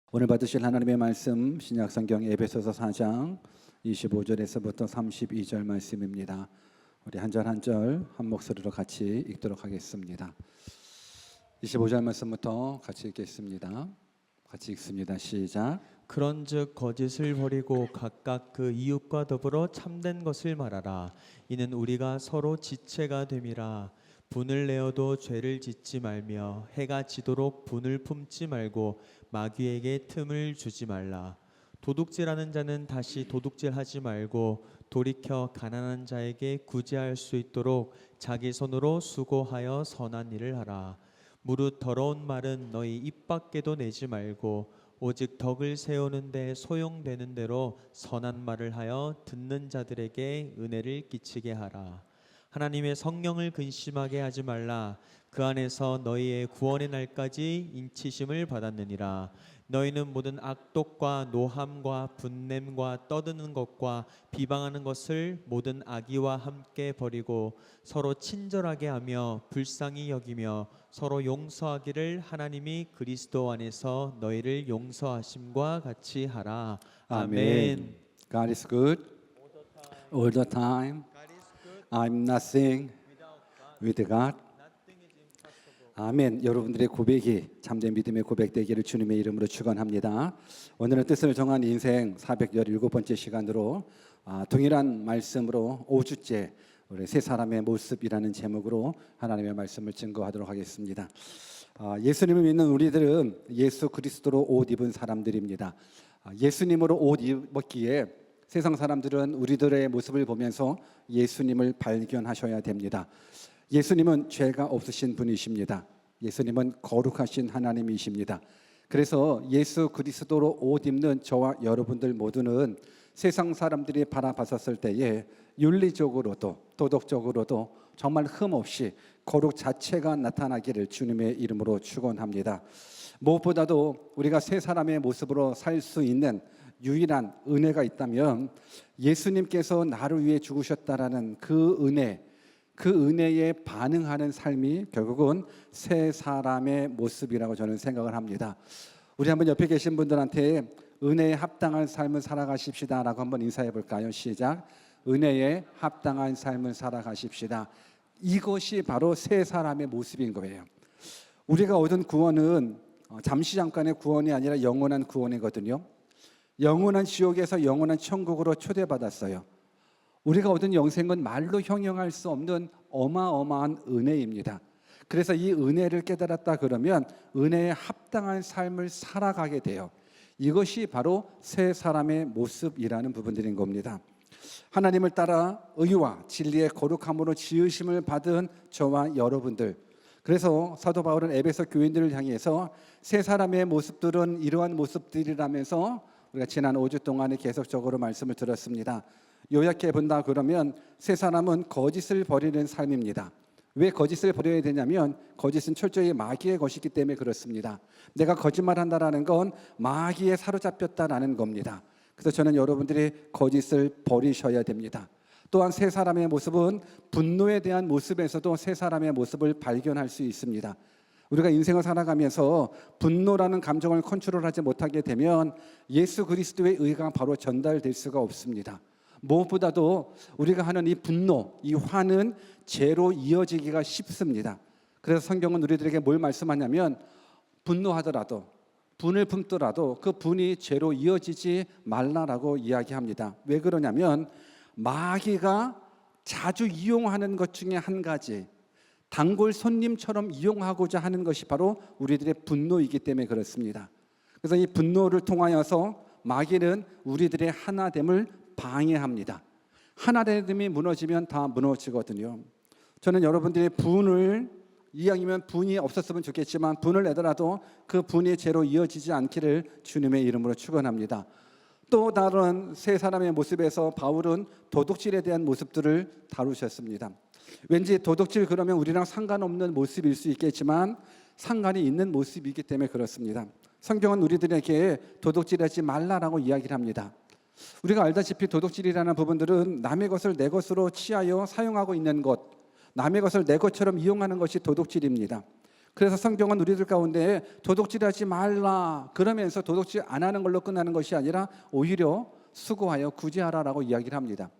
오늘 받으실 하나님의 말씀 신약성경 에베소서 4장 25절에서부터 32절 말씀입니다. 우리 한 절 한 절 한 목소리로 같이 읽도록 하겠습니다. 25절 말씀부터 같이 읽겠습니다. 같이 읽습니다. 시작. 그런즉 거짓을 버리고 각각 그 이웃과 더불어 참된 것을 말하라. 이는 우리가 서로 지체가 됨이라. 분을 내어도 죄를 짓지 말며 해가 지도록 분을 품지 말고 마귀에게 틈을 주지 말라. 도둑질하는 자는 다시 도둑질하지 말고 돌이켜 가난한 자에게 구제할 수 있도록 자기 손으로 수고하여 선한 일을 하라. 무릇 더러운 말은 너희 입 밖에도 내지 말고 오직 덕을 세우는데 소용되는 대로 선한 말을 하여 듣는 자들에게 은혜를 끼치게 하라. 하나님의 성령을 근심하게 하지 말라. 그 안에서 너희의 구원의 날까지 인치심을 받았느니라. 너희는 모든 악독과 노함과 분냄과 떠드는 것과 비방하는 것을 모든 악의와 함께 버리고 서로 친절하게 하며 불쌍히 여기며 서로 용서하기를 하나님이 그리스도 안에서 너희를 용서하심과 같이 하라. 아멘. God is good all the time. I'm nothing with God. 아멘. 여러분들의 고백이 참된 믿음의 고백되기를 주님의 이름으로 축원합니다. 오늘은 뜻을 정한 인생 417번째 시간으로 동일한 말씀으로 5주째 우리 세 사람의 모습이라는 제목으로 하나님의 말씀을 증거하도록 하겠습니다. 예수님을 믿는 우리들은 예수 그리스도로 옷 입은 사람들입니다. 예수님으로 옷 입었기에 세상 사람들은 우리들의 모습을 보면서 예수님을 발견하셔야 됩니다. 예수님은 죄가 없으신 분이십니다. 예수님은 거룩하신 하나님이십니다. 그래서 예수 그리스도로 옷 입는 저와 여러분들 모두는 세상 사람들이 바라봤었을 때에 윤리적으로도 도덕적으로도 정말 흠없이 거룩 자체가 나타나기를 주님의 이름으로 축원합니다. 무엇보다도 우리가 세 사람의 모습으로 살 수 있는 유일한 은혜가 있다면 예수님께서 나를 위해 죽으셨다라는 그 은혜에 반응하는 삶이 결국은 세 사람의 모습이라고 저는 생각을 합니다. 우리 한번 옆에 계신 분들한테 은혜에 합당한 삶을 살아가십시다라고 한번 인사해 볼까요? 시작. 은혜에 합당한 삶을 살아가십시다. 이것이 바로 세 사람의 모습인 거예요. 우리가 얻은 구원은 잠시 잠깐의 구원이 아니라 영원한 구원이거든요. 영원한 지옥에서 영원한 천국으로 초대받았어요. 우리가 얻은 영생은 말로 형용할 수 없는 어마어마한 은혜입니다. 그래서 이 은혜를 깨달았다 그러면 은혜에 합당한 삶을 살아가게 돼요. 이것이 바로 세 사람의 모습이라는 부분들인 겁니다. 하나님을 따라 의와 진리의 거룩함으로 지으심을 받은 저와 여러분들, 그래서 사도 바울은 에베소 교인들을 향해서 세 사람의 모습들은 이러한 모습들이라면서 우리가 지난 5주 동안에 계속적으로 말씀을 들었습니다. 요약해 본다 그러면 세 사람은 거짓을 버리는 삶입니다. 왜 거짓을 버려야 되냐면 거짓은 철저히 마귀의 것이기 때문에 그렇습니다. 내가 거짓말한다라는 건 마귀에 사로잡혔다라는 겁니다. 그래서 저는 여러분들이 거짓을 버리셔야 됩니다. 또한 세 사람의 모습은 분노에 대한 모습에서도 세 사람의 모습을 발견할 수 있습니다. 우리가 인생을 살아가면서 분노라는 감정을 컨트롤하지 못하게 되면 예수 그리스도의 의가 바로 전달될 수가 없습니다. 무엇보다도 우리가 하는 이 분노, 이 화는 죄로 이어지기가 쉽습니다. 그래서 성경은 우리들에게 뭘 말씀하냐면 분노하더라도 분을 품더라도 그 분이 죄로 이어지지 말라라고 이야기합니다. 왜 그러냐면 마귀가 자주 이용하는 것 중에 한 가지, 단골 손님처럼 이용하고자 하는 것이 바로 우리들의 분노이기 때문에 그렇습니다. 그래서 이 분노를 통하여서 마귀는 우리들의 하나됨을 방해합니다. 하나됨이 무너지면 다 무너지거든요. 저는 여러분들의 분을 이왕이면 분이 없었으면 좋겠지만 분을 내더라도 그 분이 죄로 이어지지 않기를 주님의 이름으로 축원합니다. 또 다른 세 사람의 모습에서 바울은 도둑질에 대한 모습들을 다루셨습니다. 왠지 도둑질 그러면 우리랑 상관없는 모습일 수 있겠지만 상관이 있는 모습이기 때문에 그렇습니다. 성경은 우리들에게 도둑질하지 말라라고 이야기를 합니다. 우리가 알다시피 도둑질이라는 부분들은 남의 것을 내 것으로 취하여 사용하고 있는 것, 남의 것을 내 것처럼 이용하는 것이 도둑질입니다. 그래서 성경은 우리들 가운데 도둑질하지 말라 그러면서 도둑질 안 하는 걸로 끝나는 것이 아니라 오히려 수고하여 구제하라라고 이야기를 합니다.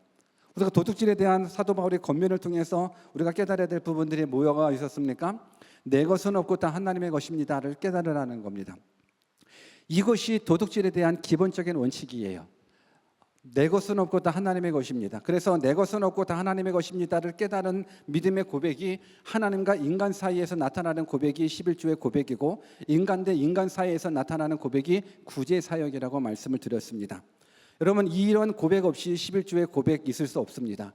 우리가 도둑질에 대한 사도 바울의 권면을 통해서 우리가 깨달아야 될 부분들이 뭐가 있었습니까? 내 것은 없고 다 하나님의 것입니다를 깨달으라는 겁니다. 이것이 도둑질에 대한 기본적인 원칙이에요. 내 것은 없고 다 하나님의 것입니다. 그래서 내 것은 없고 다 하나님의 것입니다를 깨달은 믿음의 고백이 하나님과 인간 사이에서 나타나는 고백이 11조의 고백이고, 인간 대 인간 사이에서 나타나는 고백이 구제 사역이라고 말씀을 드렸습니다. 여러분, 이런 고백 없이 11조의 고백 있을 수 없습니다.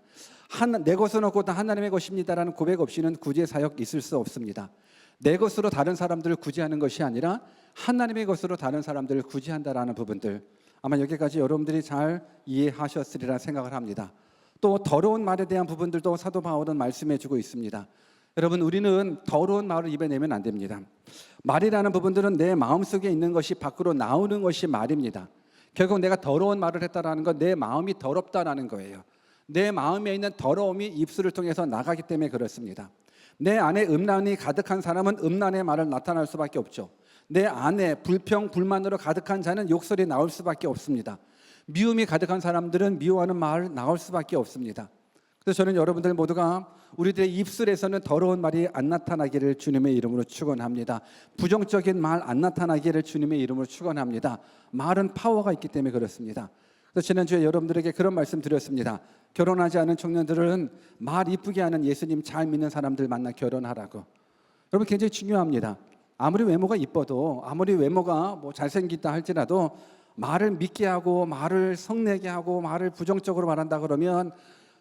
내 것은 없고 다 하나님의 것입니다라는 고백 없이는 구제 사역 있을 수 없습니다. 내 것으로 다른 사람들을 구제하는 것이 아니라 하나님의 것으로 다른 사람들을 구제한다라는 부분들, 아마 여기까지 여러분들이 잘 이해하셨으리라 생각을 합니다. 또 더러운 말에 대한 부분들도 사도 바울은 말씀해 주고 있습니다. 여러분, 우리는 더러운 말을 입에 내면 안 됩니다. 말이라는 부분들은 내 마음속에 있는 것이 밖으로 나오는 것이 말입니다. 결국 내가 더러운 말을 했다라는 건 내 마음이 더럽다라는 거예요. 내 마음에 있는 더러움이 입술을 통해서 나가기 때문에 그렇습니다. 내 안에 음란이 가득한 사람은 음란의 말을 나타날 수밖에 없죠. 내 안에 불평, 불만으로 가득한 자는 욕설이 나올 수밖에 없습니다. 미움이 가득한 사람들은 미워하는 말 나올 수밖에 없습니다. 그래서 저는 여러분들 모두가 우리들의 입술에서는 더러운 말이 안 나타나기를 주님의 이름으로 축원합니다. 부정적인 말 안 나타나기를 주님의 이름으로 축원합니다. 말은 파워가 있기 때문에 그렇습니다. 그래서 지난주에 여러분들에게 그런 말씀 드렸습니다. 결혼하지 않은 청년들은 말 이쁘게 하는 예수님 잘 믿는 사람들 만나 결혼하라고. 여러분, 굉장히 중요합니다. 아무리 외모가 이뻐도, 아무리 외모가 뭐 잘생기다 할지라도 말을 믿게 하고 말을 성내게 하고 말을 부정적으로 말한다 그러면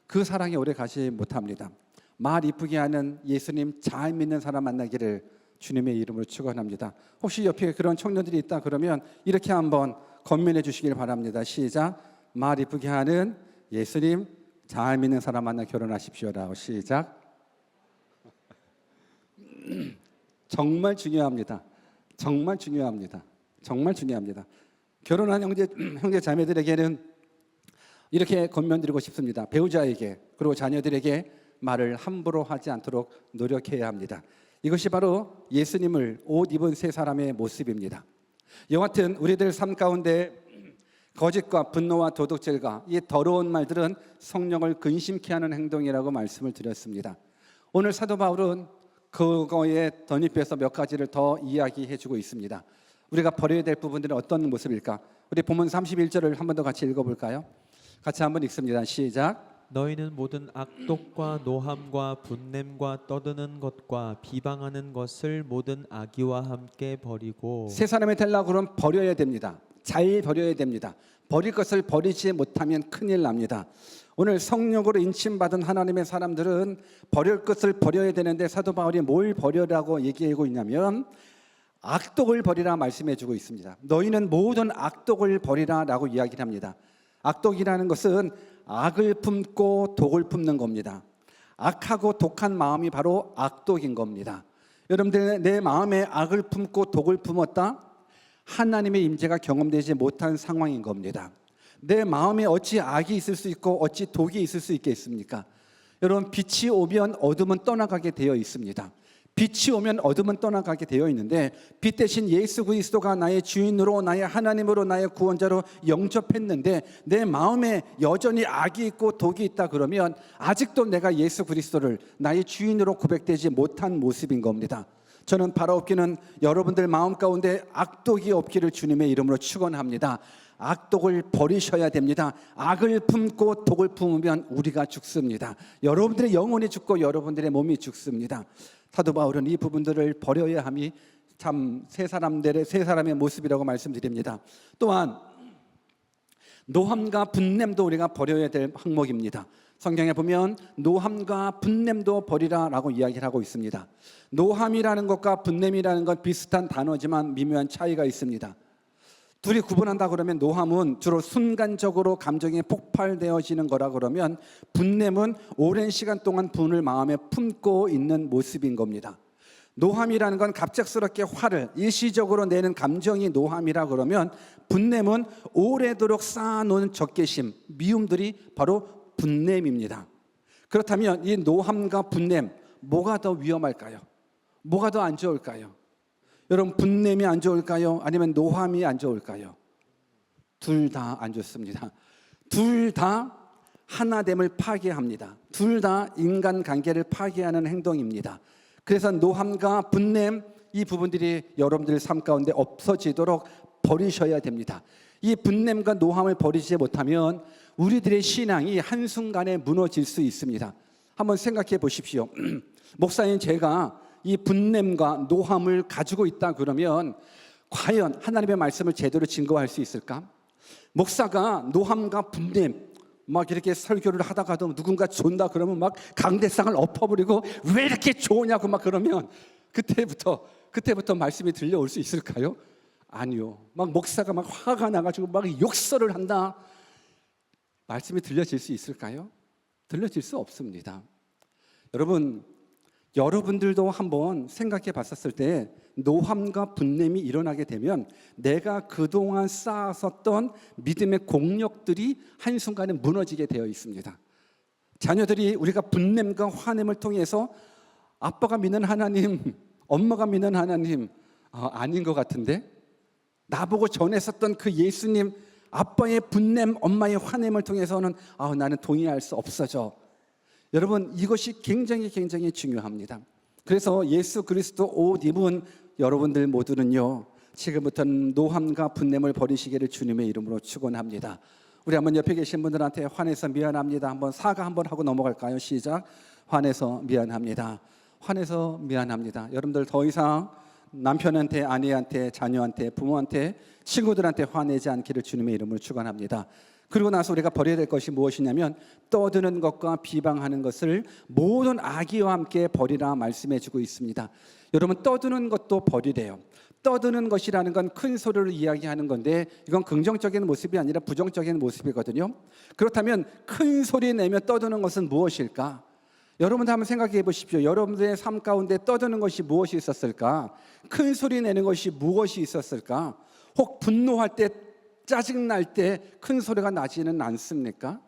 그 사랑이 오래 가지 못합니다. 말 이쁘게 하는 예수님 잘 믿는 사람 만나기를 주님의 이름으로 축원합니다. 혹시 옆에 그런 청년들이 있다 그러면 이렇게 한번 권면해 주시길 바랍니다. 시작. 말 이쁘게 하는 예수님 잘 믿는 사람 만나 결혼하십시오라고. 시작. 정말 중요합니다. 정말 중요합니다. 정말 중요합니다. 결혼한 형제 자매들에게는 이렇게 권면드리고 싶습니다. 배우자에게 그리고 자녀들에게 말을 함부로 하지 않도록 노력해야 합니다. 이것이 바로 예수님을 옷 입은 세 사람의 모습입니다. 여하튼 우리들 삶 가운데 거짓과 분노와 도둑질과 이 더러운 말들은 성령을 근심케 하는 행동이라고 말씀을 드렸습니다. 오늘 사도 바울은 그거에 덧입혀서 몇 가지를 더 이야기해 주고 있습니다. 우리가 버려야 될 부분들은 어떤 모습일까? 우리 본문 31절을 한 번 더 같이 읽어볼까요? 같이 한번 읽습니다. 시작. 너희는 모든 악독과 노함과 분냄과 떠드는 것과 비방하는 것을 모든 악의와 함께 버리고. 세 사람이 되려고 그러면 버려야 됩니다. 잘 버려야 됩니다. 버릴 것을 버리지 못하면 큰일 납니다. 오늘 성령으로 인침받은 하나님의 사람들은 버릴 것을 버려야 되는데 사도 바울이 뭘 버려라고 얘기하고 있냐면 악독을 버리라 말씀해주고 있습니다. 너희는 모든 악독을 버리라라고 이야기를 합니다. 악독이라는 것은 악을 품고 독을 품는 겁니다. 악하고 독한 마음이 바로 악독인 겁니다. 여러분들, 내 마음에 악을 품고 독을 품었다? 하나님의 임재가 경험되지 못한 상황인 겁니다. 내 마음에 어찌 악이 있을 수 있고 어찌 독이 있을 수 있겠습니까? 여러분, 빛이 오면 어둠은 떠나가게 되어 있습니다. 빛이 오면 어둠은 떠나가게 되어 있는데 빛 대신 예수 그리스도가 나의 주인으로 나의 하나님으로 나의 구원자로 영접했는데 내 마음에 여전히 악이 있고 독이 있다 그러면 아직도 내가 예수 그리스도를 나의 주인으로 고백되지 못한 모습인 겁니다. 저는 바라옵기는 여러분들 마음 가운데 악독이 없기를 주님의 이름으로 축원합니다. 악독을 버리셔야 됩니다. 악을 품고 독을 품으면 우리가 죽습니다. 여러분들의 영혼이 죽고 여러분들의 몸이 죽습니다. 사도 바울은 이 부분들을 버려야 함이 참 세 사람의 모습이라고 말씀드립니다. 또한 노함과 분냄도 우리가 버려야 될 항목입니다. 성경에 보면 노함과 분냄도 버리라라고 이야기를 하고 있습니다. 노함이라는 것과 분냄이라는 건 비슷한 단어지만 미묘한 차이가 있습니다. 둘이 구분한다 그러면 노함은 주로 순간적으로 감정이 폭발되어지는 거라 그러면 분냄은 오랜 시간 동안 분을 마음에 품고 있는 모습인 겁니다. 노함이라는 건 갑작스럽게 화를 일시적으로 내는 감정이 노함이라 그러면 분냄은 오래도록 쌓아놓은 적개심, 미움들이 바로 분냄입니다. 그렇다면 이 노함과 분냄 뭐가 더 위험할까요? 뭐가 더 안 좋을까요? 여러분, 분냄이 안 좋을까요? 아니면 노함이 안 좋을까요? 둘 다 안 좋습니다. 둘 다 하나됨을 파괴합니다. 둘 다 인간관계를 파괴하는 행동입니다. 그래서 노함과 분냄, 이 부분들이 여러분들 삶 가운데 없어지도록 버리셔야 됩니다. 이 분냄과 노함을 버리지 못하면 우리들의 신앙이 한순간에 무너질 수 있습니다. 한번 생각해 보십시오. 목사님, 제가 이 분냄과 노함을 가지고 있다 그러면 과연 하나님의 말씀을 제대로 증거할 수 있을까? 목사가 노함과 분냄 막 이렇게 설교를 하다가도 누군가 좋다 그러면 막 강대상을 엎어버리고 왜 이렇게 좋으냐고 막 그러면 그때부터 말씀이 들려올 수 있을까요? 아니요. 막 목사가 막 화가 나가지고 막 욕설을 한다. 말씀이 들려질 수 있을까요? 들려질 수 없습니다. 여러분들도 한번 생각해 봤었을 때 노함과 분냄이 일어나게 되면 내가 그동안 쌓았었던 믿음의 공력들이 한순간에 무너지게 되어 있습니다. 자녀들이 우리가 분냄과 화냄을 통해서 아빠가 믿는 하나님, 엄마가 믿는 하나님 아닌 것 같은데, 나보고 전했었던 그 예수님, 아빠의 분냄, 엄마의 화냄을 통해서는 나는 동의할 수 없어져. 여러분, 이것이 굉장히 중요합니다. 그래서 예수 그리스도 옷 입은 여러분들 모두는요, 지금부터는 노함과 분냄을 버리시기를 주님의 이름으로 축원합니다. 우리 한번 옆에 계신 분들한테 화내서 미안합니다 한번 사과 한번 하고 넘어갈까요? 시작. 화내서 미안합니다. 화내서 미안합니다. 여러분들 더 이상 남편한테, 아내한테, 자녀한테, 부모한테, 친구들한테 화내지 않기를 주님의 이름으로 축원합니다. 그리고 나서 우리가 버려야 될 것이 무엇이냐면 떠드는 것과 비방하는 것을 모든 악의와 함께 버리라 말씀해 주고 있습니다. 여러분, 떠드는 것도 버리래요. 떠드는 것이라는 건 큰 소리를 이야기하는 건데 이건 긍정적인 모습이 아니라 부정적인 모습이거든요. 그렇다면 큰 소리 내며 떠드는 것은 무엇일까? 여러분들 한번 생각해 보십시오. 여러분들의 삶 가운데 떠드는 것이 무엇이 있었을까? 큰 소리 내는 것이 무엇이 있었을까? 혹 분노할 때, 짜증날 때 큰 소리가 나지는 않습니까?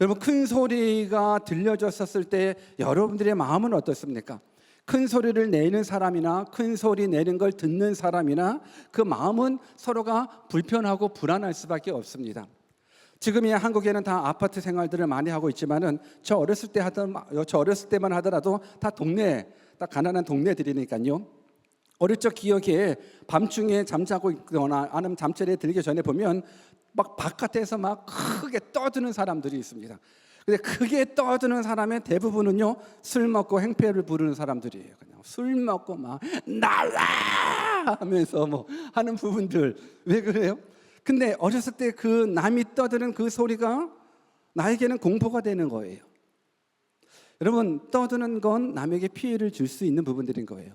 여러분, 큰 소리가 들려졌었을 때 여러분들의 마음은 어떻습니까? 큰 소리를 내는 사람이나 큰 소리 내는 걸 듣는 사람이나 그 마음은 서로가 불편하고 불안할 수밖에 없습니다. 지금 이 한국에는 다 아파트 생활들을 많이 하고 있지만은 저 어렸을 때만 하더라도 다 가난한 동네들이니까요. 어릴 적 기억에 밤중에 잠자고 있거나 아니면 잠자리에 들기 전에 보면 막 바깥에서 막 크게 떠드는 사람들이 있습니다. 근데 크게 떠드는 사람의 대부분은요, 술 먹고 행패를 부르는 사람들이에요. 그냥 술 먹고 막 나와 하면서 뭐 하는 부분들. 왜 그래요? 근데 어렸을 때 그 남이 떠드는 그 소리가 나에게는 공포가 되는 거예요. 여러분, 떠드는 건 남에게 피해를 줄 수 있는 부분들인 거예요.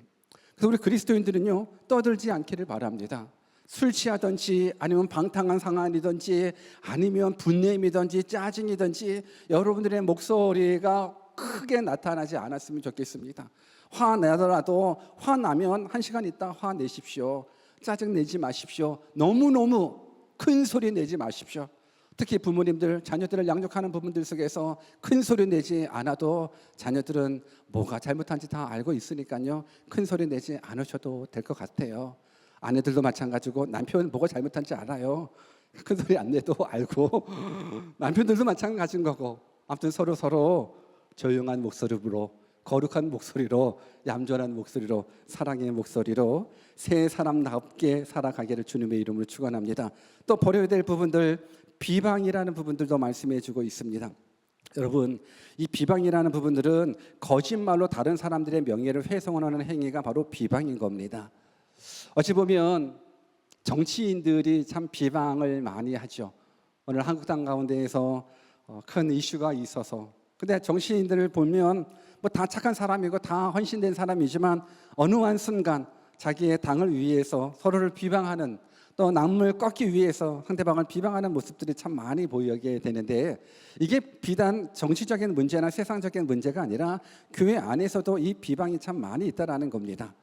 그래서 우리 그리스도인들은요, 떠들지 않기를 바랍니다. 술 취하든지 아니면 방탕한 상황이든지 아니면 분냄이든지 짜증이든지 여러분들의 목소리가 크게 나타나지 않았으면 좋겠습니다. 화내더라도 화나면 1시간 있다 화내십시오. 짜증 내지 마십시오. 너무너무 큰 소리 내지 마십시오. 특히 부모님들, 자녀들을 양육하는 부분들 속에서 큰 소리 내지 않아도 자녀들은 뭐가 잘못한지 다 알고 있으니까요, 큰 소리 내지 않으셔도 될 것 같아요. 아내들도 마찬가지고 남편은 뭐가 잘못한지 알아요. 큰 소리 안 내도 알고 남편들도 마찬가지인 거고, 아무튼 서로 조용한 목소리로, 거룩한 목소리로, 얌전한 목소리로, 사랑의 목소리로 새 사람답게 살아가기를 주님의 이름으로 축원합니다. 또 버려야 될 부분들, 비방이라는 부분들도 말씀해 주고 있습니다. 여러분, 이 비방이라는 부분들은 거짓말로 다른 사람들의 명예를 훼손하는 행위가 바로 비방인 겁니다. 어찌 보면 정치인들이 참 비방을 많이 하죠. 오늘 한국당 가운데에서 큰 이슈가 있어서, 근데 정치인들을 보면 뭐 다 착한 사람이고 다 헌신된 사람이지만 어느 한 순간 자기의 당을 위해서 서로를 비방하는, 또 남을 꺾기 위해서 상대방을 비방하는 모습들이 참 많이 보이게 되는데, 이게 비단 정치적인 문제나 세상적인 문제가 아니라 교회 안에서도 이 비방이 참 많이 있다라는 겁니다.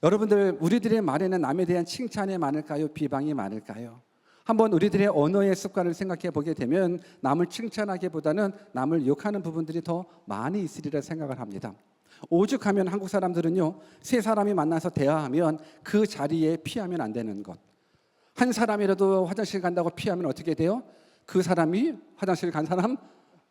여러분들, 우리들의 말에는 남에 대한 칭찬이 많을까요? 비방이 많을까요? 한번 우리들의 언어의 습관을 생각해 보게 되면 남을 칭찬하기보다는 남을 욕하는 부분들이 더 많이 있으리라 생각을 합니다. 오죽하면 한국 사람들은요, 세 사람이 만나서 대화하면 그 자리에 피하면 안 되는 것. 한 사람이라도 화장실 간다고 피하면 어떻게 돼요? 그 사람이 화장실 간 사람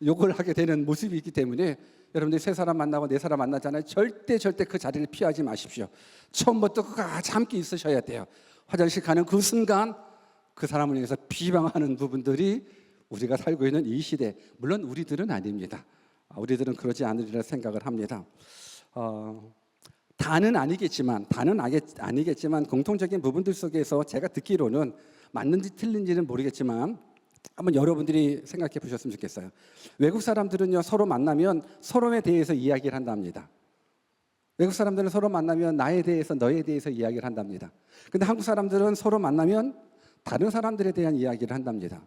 욕을 하게 되는 모습이 있기 때문에 여러분들이 세 사람 만나고 네 사람 만나잖아요. 절대 그 자리를 피하지 마십시오. 처음부터 끝까지 함께 있으셔야 돼요. 화장실 가는 그 순간 그 사람을 위해서 비방하는 부분들이 우리가 살고 있는 이 시대, 물론 우리들은 아닙니다. 우리들은 그러지 않으리라 생각을 합니다. 다는 아니겠지만 공통적인 부분들 속에서 제가 듣기로는 맞는지 틀린지는 모르겠지만 한번 여러분들이 생각해 보셨으면 좋겠어요. 외국 사람들은요, 서로 만나면 서로에 대해서 이야기를 한답니다. 외국 사람들은 서로 만나면 나에 대해서 너에 대해서 이야기를 한답니다. 근데 한국 사람들은 서로 만나면 다른 사람들에 대한 이야기를 한답니다.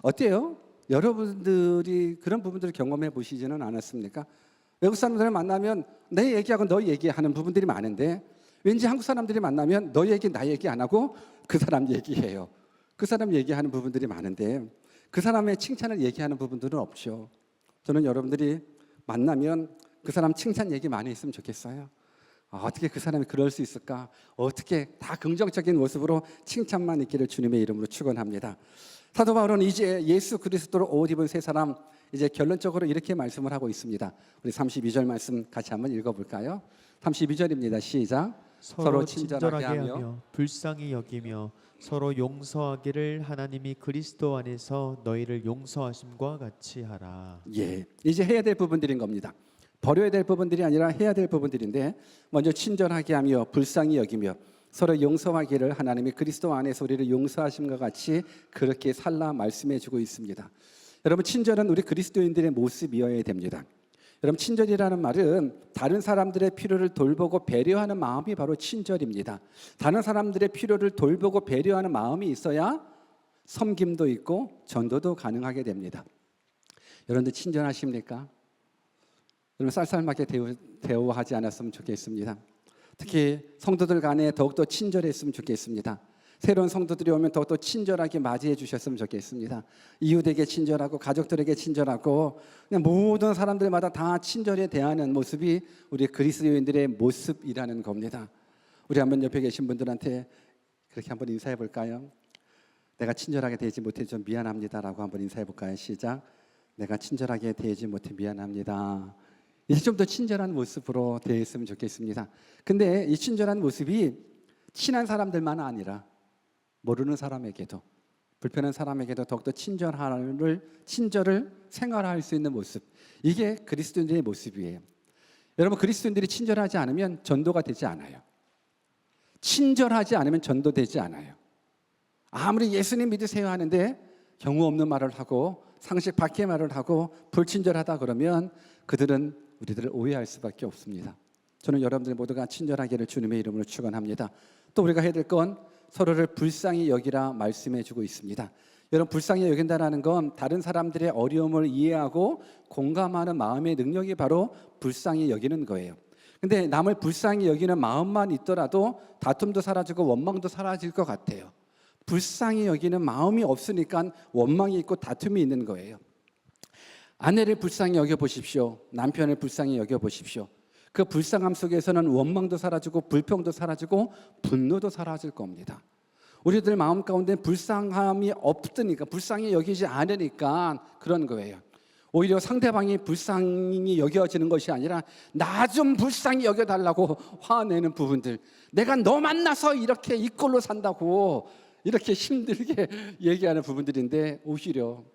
어때요? 여러분들이 그런 부분들을 경험해 보시지는 않았습니까? 외국 사람들을 만나면 내 얘기하고 너 얘기하는 부분들이 많은데 왠지 한국 사람들이 만나면 너 얘기 나 얘기 안 하고 그 사람 얘기해요. 그 사람 얘기하는 부분들이 많은데 그 사람의 칭찬을 얘기하는 부분들은 없죠. 저는 여러분들이 만나면 그 사람 칭찬 얘기 많이 했으면 좋겠어요. 어떻게 그 사람이 그럴 수 있을까? 어떻게 다 긍정적인 모습으로 칭찬만 있기를 주님의 이름으로 축원합니다. 사도 바울은 이제 예수 그리스도로 옷 입은 세 사람, 이제 결론적으로 이렇게 말씀을 하고 있습니다. 우리 32절 말씀 같이 한번 읽어볼까요? 32절입니다. 시작. 서로 친절하게 하며 불쌍히 여기며 서로 용서하기를 하나님이 그리스도 안에서 너희를 용서하심과 같이 하라. 예, 이제 해야 될 부분들인 겁니다. 버려야 될 부분들이 아니라 해야 될 부분들인데, 먼저 친절하게 하며 불쌍히 여기며 서로 용서하기를 하나님이 그리스도 안에서 우리를 용서하심과 같이 그렇게 살라 말씀해 주고 있습니다. 여러분, 친절은 우리 그리스도인들의 모습이어야 됩니다. 여러분, 친절이라는 말은 다른 사람들의 필요를 돌보고 배려하는 마음이 바로 친절입니다. 다른 사람들의 필요를 돌보고 배려하는 마음이 있어야 섬김도 있고 전도도 가능하게 됩니다. 여러분들 친절하십니까? 여러분, 쌀쌀하게 대우하지 않았으면 좋겠습니다. 특히 성도들 간에 더욱더 친절했으면 좋겠습니다. 새로운 성도들이 오면 더욱더 친절하게 맞이해 주셨으면 좋겠습니다. 이웃에게 친절하고 가족들에게 친절하고 그냥 모든 사람들마다 다 친절히 대하는 모습이 우리 그리스도인들의 모습이라는 겁니다. 우리 한번 옆에 계신 분들한테 그렇게 한번 인사해 볼까요? 내가 친절하게 대하지 못해 좀 미안합니다라고 한번 인사해 볼까요? 시작. 내가 친절하게 대하지 못해 미안합니다. 이제 좀 더 친절한 모습으로 대했으면 좋겠습니다. 근데 이 친절한 모습이 친한 사람들만 아니라 모르는 사람에게도, 불편한 사람에게도 더욱더 친절을 생활할 수 있는 모습, 이게 그리스도인들의 모습이에요. 여러분, 그리스도인들이 친절하지 않으면 전도가 되지 않아요. 친절하지 않으면 전도되지 않아요. 아무리 예수님 믿으세요 하는데 경우 없는 말을 하고 상식 밖의 말을 하고 불친절하다 그러면 그들은 우리들을 오해할 수밖에 없습니다. 저는 여러분들 모두가 친절하기를 주님의 이름으로 축원합니다. 또 우리가 해야 될 건 서로를 불쌍히 여기라 말씀해 주고 있습니다. 여러분, 불쌍히 여긴다는 건 다른 사람들의 어려움을 이해하고 공감하는 마음의 능력이 바로 불쌍히 여기는 거예요. 근데 남을 불쌍히 여기는 마음만 있더라도 다툼도 사라지고 원망도 사라질 것 같아요. 불쌍히 여기는 마음이 없으니까 원망이 있고 다툼이 있는 거예요. 아내를 불쌍히 여겨보십시오. 남편을 불쌍히 여겨보십시오. 그 불쌍함 속에서는 원망도 사라지고 불평도 사라지고 분노도 사라질 겁니다. 우리들 마음 가운데 불쌍함이 없으니까, 불쌍히 여기지 않으니까 그런 거예요. 오히려 상대방이 불쌍히 여겨지는 것이 아니라 나 좀 불쌍히 여겨달라고 화내는 부분들, 내가 너 만나서 이렇게 이 꼴로 산다고 이렇게 힘들게 얘기하는 부분들인데, 오히려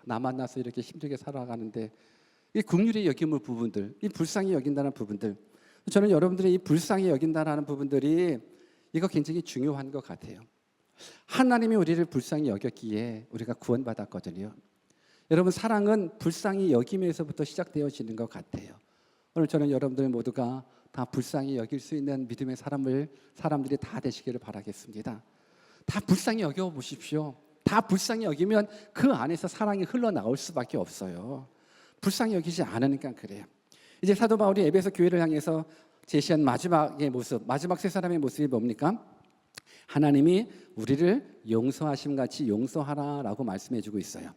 나 만나서 이렇게 힘들게 살아가는데 이 긍휼히 여김의 부분들, 이 불쌍히 여긴다는 부분들, 저는 여러분들이 이 불쌍히 여긴다는 부분들이 이거 굉장히 중요한 것 같아요. 하나님이 우리를 불쌍히 여겼기에 우리가 구원받았거든요. 여러분, 사랑은 불쌍히 여김에서부터 시작되어지는 것 같아요. 오늘 저는 여러분들 모두가 다 불쌍히 여길 수 있는 믿음의 사람들이 다 되시기를 바라겠습니다. 다 불쌍히 여겨보십시오. 다 불쌍히 여기면 그 안에서 사랑이 흘러나올 수밖에 없어요. 불쌍히 여기지 않으니까 그래요. 이제 사도 바울이 에베소 교회를 향해서 제시한 마지막의 모습, 마지막 세 사람의 모습이 뭡니까? 하나님이 우리를 용서하심 같이 용서하라라고 말씀해주고 있어요.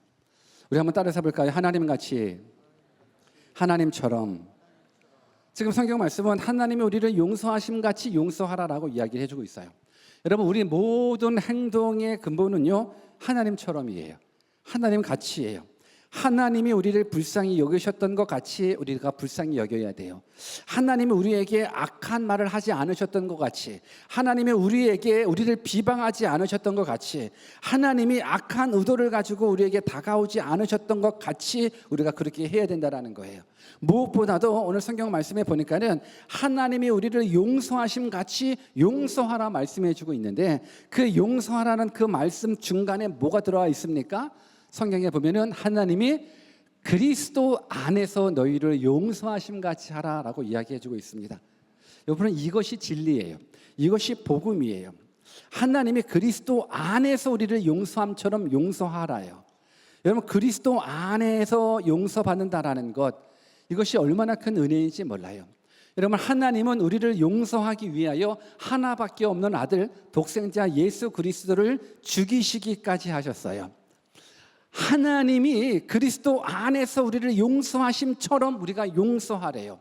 우리 한번 따라서 볼까요? 하나님 같이, 하나님처럼 지금 성경 말씀은 하나님이 우리를 용서하심 같이 용서하라라고 이야기를 해주고 있어요. 여러분, 우리 모든 행동의 근본은요, 하나님처럼이에요. 하나님 같이예요. 하나님이 우리를 불쌍히 여기셨던 것 같이 우리가 불쌍히 여겨야 돼요. 하나님이 우리에게 악한 말을 하지 않으셨던 것 같이, 하나님이 우리를 비방하지 않으셨던 것 같이, 하나님이 악한 의도를 가지고 우리에게 다가오지 않으셨던 것 같이 우리가 그렇게 해야 된다는 거예요. 무엇보다도 오늘 성경 말씀에 보니까는 하나님이 우리를 용서하심 같이 용서하라 말씀해 주고 있는데, 그 용서하라는 그 말씀 중간에 뭐가 들어와 있습니까? 성경에 보면은 하나님이 그리스도 안에서 너희를 용서하심 같이 하라라고 이야기해 주고 있습니다. 여러분, 이것이 진리예요. 이것이 복음이에요. 하나님이 그리스도 안에서 우리를 용서함처럼 용서하라요. 여러분, 그리스도 안에서 용서받는다라는 것, 이것이 얼마나 큰 은혜인지 몰라요. 여러분, 하나님은 우리를 용서하기 위하여 하나밖에 없는 아들 독생자 예수 그리스도를 죽이시기까지 하셨어요. 하나님이 그리스도 안에서 우리를 용서하심처럼 우리가 용서하래요.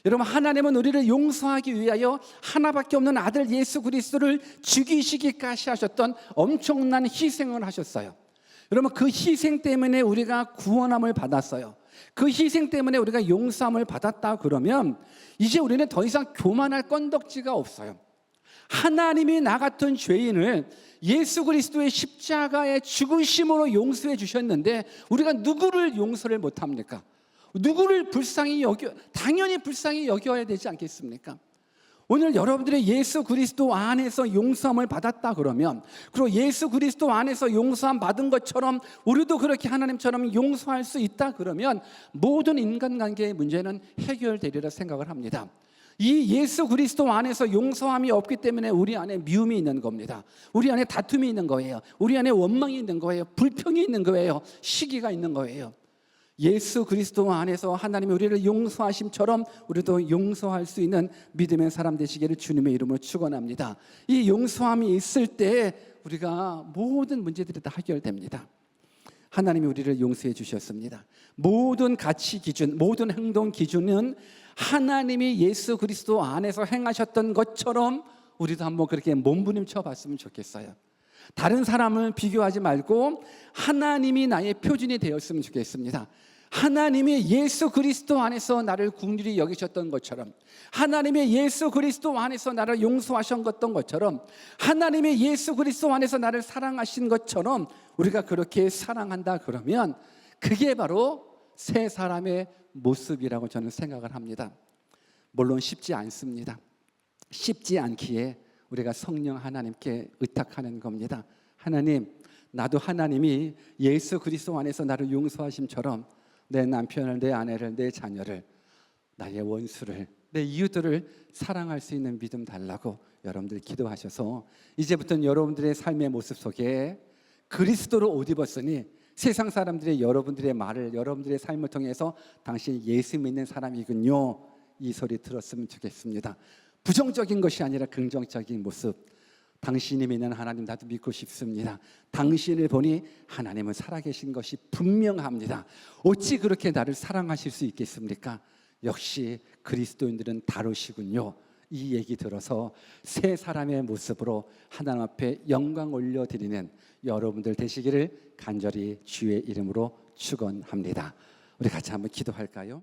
여러분, 하나님은 우리를 용서하기 위하여 하나밖에 없는 아들 예수 그리스도를 죽이시기까지 하셨던 엄청난 희생을 하셨어요. 여러분, 그 희생 때문에 우리가 구원함을 받았어요. 그 희생 때문에 우리가 용서함을 받았다 그러면 이제 우리는 더 이상 교만할 건덕지가 없어요. 하나님이 나 같은 죄인을 예수 그리스도의 십자가의 죽으심으로 용서해 주셨는데 우리가 누구를 용서를 못합니까? 누구를 당연히 불쌍히 여겨야 되지 않겠습니까? 오늘 여러분들이 예수 그리스도 안에서 용서함을 받았다 그러면, 그리고 예수 그리스도 안에서 용서함 받은 것처럼 우리도 그렇게 하나님처럼 용서할 수 있다 그러면 모든 인간관계의 문제는 해결되리라 생각을 합니다. 이 예수 그리스도 안에서 용서함이 없기 때문에 우리 안에 미움이 있는 겁니다. 우리 안에 다툼이 있는 거예요. 우리 안에 원망이 있는 거예요. 불평이 있는 거예요. 시기가 있는 거예요. 예수 그리스도 안에서 하나님이 우리를 용서하심처럼 우리도 용서할 수 있는 믿음의 사람 되시기를 주님의 이름으로 축원합니다. 이 용서함이 있을 때 우리가 모든 문제들이 다 해결됩니다. 하나님이 우리를 용서해 주셨습니다. 모든 가치 기준, 모든 행동 기준은 하나님이 예수 그리스도 안에서 행하셨던 것처럼 우리도 한번 그렇게 몸부림쳐 봤으면 좋겠어요. 다른 사람을 비교하지 말고 하나님이 나의 표준이 되었으면 좋겠습니다. 하나님이 예수 그리스도 안에서 나를 긍휼히 여기셨던 것처럼, 하나님의 예수 그리스도 안에서 나를 용서하셨던 것처럼, 하나님의 예수 그리스도 안에서 나를 사랑하신 것처럼 우리가 그렇게 사랑한다 그러면 그게 바로 새 사람의 모습이라고 저는 생각을 합니다. 물론 쉽지 않습니다. 쉽지 않기에 우리가 성령 하나님께 의탁하는 겁니다. 하나님, 나도 하나님이 예수 그리스도 안에서 나를 용서하심처럼 내 남편을, 내 아내를, 내 자녀를, 나의 원수를, 내 이웃들을 사랑할 수 있는 믿음 달라고 여러분들 기도하셔서 이제부터는 여러분들의 삶의 모습 속에 그리스도로 옷 입었으니 세상 사람들의 여러분들의 말을, 여러분들의 삶을 통해서 당신 예수 믿는 사람이군요, 이 소리 들었으면 좋겠습니다. 부정적인 것이 아니라 긍정적인 모습. 당신이 믿는 하나님 나도 믿고 싶습니다. 당신을 보니 하나님은 살아계신 것이 분명합니다. 어찌 그렇게 나를 사랑하실 수 있겠습니까? 역시 그리스도인들은 다르시군요. 이 얘기 들어서 새 사람의 모습으로 하나님 앞에 영광 올려드리는 여러분들 되시기를 간절히 주의 이름으로 축원합니다. 우리 같이 한번 기도할까요?